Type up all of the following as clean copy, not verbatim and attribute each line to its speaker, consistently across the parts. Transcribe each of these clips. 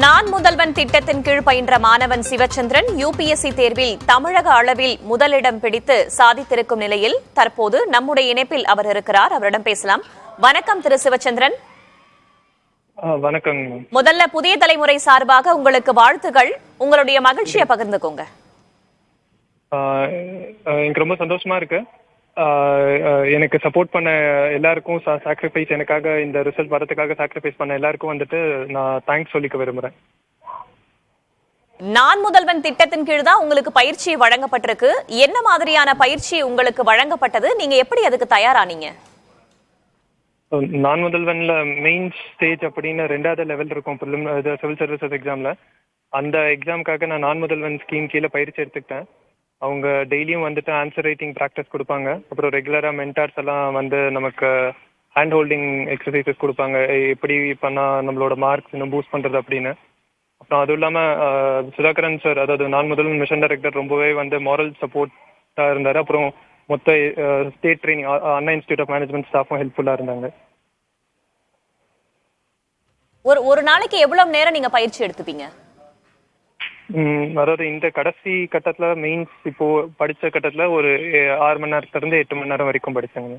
Speaker 1: நான் முதல்வன் திட்டத்தின் கீழ் பயின்ற மாணவன் சிவச்சந்திரன் யுபிஎஸ்சி தேர்வில் தமிழக அளவில் முதலிடம் பிடித்து சாதித்திருக்கும் நிலையில் தற்போது நம்முடைய இணைப்பில் அவர் இருக்கிறார். அவரிடம் பேசலாம். வணக்கம் திரு சிவச்சந்திரன்.
Speaker 2: வணக்கம்.
Speaker 1: முதல்ல புதிய தலைமுறை சார்பாக உங்களுக்கு வாழ்த்துகள். உங்களுடைய மகிழ்ச்சியை பகிர்ந்துக்கோங்க.
Speaker 2: எனக்கு ரொம்ப சந்தோஷமா இருக்கு. எனக்கு சப்போர்ட் பண்ண எல்லாருக்கும் சாக்ரிஃபைஸ், எனக்காக இந்த ரிசல்ட் வரதுக்காக சாக்ரிஃபைஸ் பண்ண எல்லாருக்கும் வந்துட்டு நான் தேங்க்ஸ் சொல்லிக்க விரும்புறேன்.
Speaker 1: நான் முதல்வன் திட்டத்தின் கீழ் தான் உங்களுக்கு பயிற்சி வழங்கப்பட்டிருக்கு. என்ன மாதிரியான பயிற்சி உங்களுக்கு வழங்கப்பட்டது? நீங்க எப்படி அதுக்கு தயாரானீங்க?
Speaker 2: நான் முதல்வன்ல மெயின் ஸ்டேஜ் அப்படின்னு 2வது லெவல் இருக்கும் சிவில் சர்வீசஸ் எக்ஸாம்ல. அந்த எக்ஸாமுக்காக நான் முதல்வன் ஸ்கீம் கீழே பயிற்சி எடுத்துக்கிட்டேன். அவங்க டெய்லியும் வந்துட்டு ஆன்சர் ரைட்டிங் ப்ராக்டிஸ் கொடுப்பாங்க. அப்புறம் ரெகுலராக மென்டார்ஸ் எல்லாம் வந்து நமக்கு ஹேண்ட் ஹோல்டிங் எக்ஸசைசஸ் கொடுப்பாங்க, எப்படி பண்ணால் நம்மளோட மார்க்ஸ் இன்னும் பூஸ்ட் பண்ணுறது அப்படின்னு. அப்புறம் அதுவும் இல்லாமல் சுதாகரன் சார், அதாவது நான் முதல்வன் மிஷன் டைரக்டர், ரொம்பவே வந்து மாரல் சப்போர்ட்டாக இருந்தார். அப்புறம் மொத்த state training Anna institute of management ஸ்டாஃபும் ஹெல்ப்ஃபுல்லாக இருந்தாங்க.
Speaker 1: ஒரு நாளைக்கு எவ்வளவு நேரம் நீங்க பயிற்சி எடுத்துப்பீங்க?
Speaker 2: அதாவது இந்த கடைசி கட்டத்துல மெயின்ஸ் இப்போ படிச்ச கட்டத்துல ஒரு 6 மணி நேரத்துல இருந்து 8 மணி நேரம் வரைக்கும் படிச்சாங்க.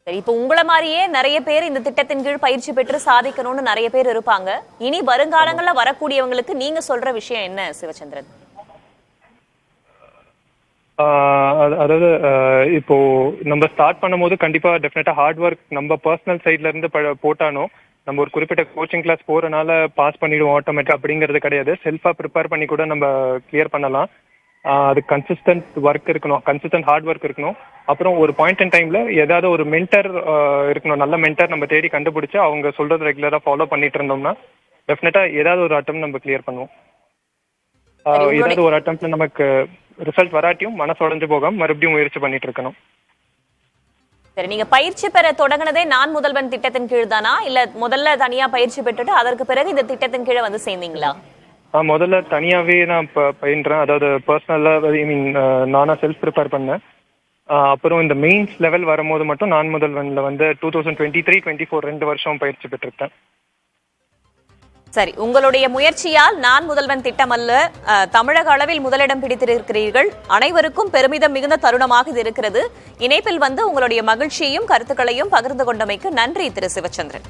Speaker 1: சரி, இப்போ உங்களை மாதிரியே நிறைய பேர் இந்த திட்டத்தின் கீழ் பயிற்சி பெற்று சாதிக்கணும்னு நிறைய பேர் இருப்பாங்க. இனி வருங்காலங்கள்ல வரக்கூடியவங்களுக்கு நீங்க சொல்ற விஷயம் என்ன சிவச்சந்திரன்?
Speaker 2: அதாவது இப்போ நம்ம ஸ்டார்ட் பண்ணும் போது கண்டிப்பா டெஃபினட்டா ஹார்ட் ஒர்க் நம்ம பர்சனல் சைட்ல இருந்து போட்டானோ, நம்ம ஒரு குறிப்பிட்ட கோச்சிங் கிளாஸ் போறனால பாஸ் பண்ணிடுவோம் ஆட்டோமேட்டிக் அப்படிங்கிறது கிடையாது. செல்ஃபா ப்ரிப்பேர் பண்ணி கூட நம்ம கிளியர் பண்ணலாம். அது கன்சிஸ்டன்ட் ஒர்க் இருக்கணும், கன்சிஸ்டன்ட் ஹார்ட் ஒர்க் இருக்கணும். அப்புறம் ஒரு பாயிண்ட் இன் டைம்ல ஏதாவது ஒரு மென்டர் இருக்கணும். நல்ல மென்டர் நம்ம தேடி கண்டுபிடிச்சு அவங்க சொல்றது ரெகுலரா ஃபாலோ பண்ணிட்டு இருந்தோம்னா டெஃபினட்டா ஏதாவது ஒரு அட்டம் நம்ம கிளியர் பண்ணுவோம். ஏதாவது ஒரு அட்டம்ப்ட்ல நமக்கு ரிசல்ட் வராட்டியும் மனசு உடைஞ்சு போகாம மறுபடியும் முயற்சி பண்ணிட்டு இருக்கணும்.
Speaker 1: சரி, நீங்க பயிற்சி பெற தொடங்கினதே நான் முதல்வன் திட்டத்தின் கீழ் தானா, இல்ல முதல்ல தனியா பயிற்சி பெற்றுட்டு அதற்கு பிறகு இந்த திட்டத்தின் கீழே வந்து சேர்ந்தீங்களா?
Speaker 2: முதல்ல தனியாவே நான் பயின்றேன். அதாவது பர்சனலா நானா செல்ஃப் ப்ரிப்பேர் பண்ணேன். அப்புறம் இந்த மெயின்ஸ் லெவல் வரும்போது மட்டும் நான் முதல்வன்ல வந்து 2023-24 2 வருஷம் பயிற்சி பெற்றிருக்கேன்.
Speaker 1: சரி, உங்களுடைய முயற்சியால் நான் முதல்வன் திட்டம் அல்ல, தமிழக அளவில் முதலிடம் பிடித்திருக்கிறீர்கள். அனைவருக்கும் பெருமிதம் மிகுந்த தருணமாக இது இருக்கிறது. இணைப்பில் வந்து உங்களுடைய மகிழ்ச்சியையும் கருத்துக்களையும் பகிர்ந்து கொண்டமைக்கு நன்றி திரு சிவச்சந்திரன்.